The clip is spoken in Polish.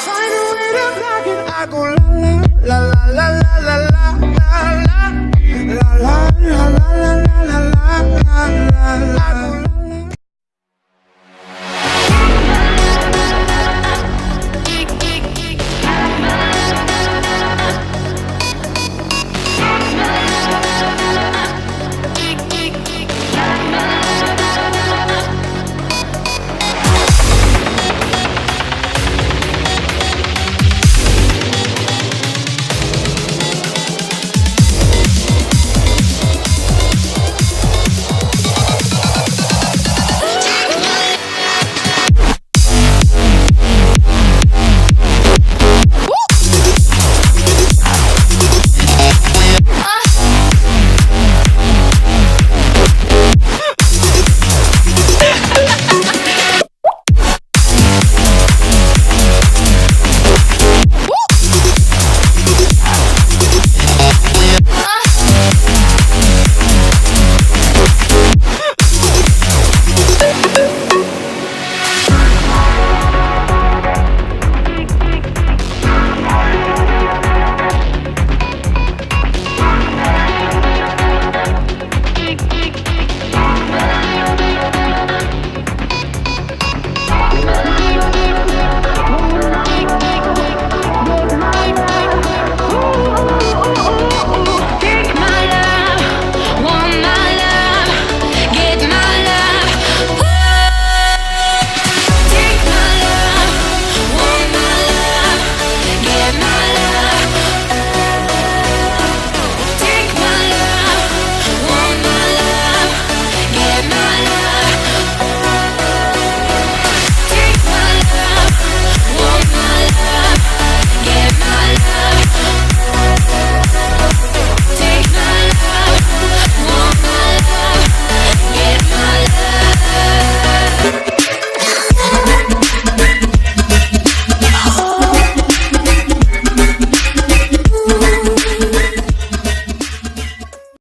find a way to block it. I go la la la la la la la la la la la la la la la la la. I go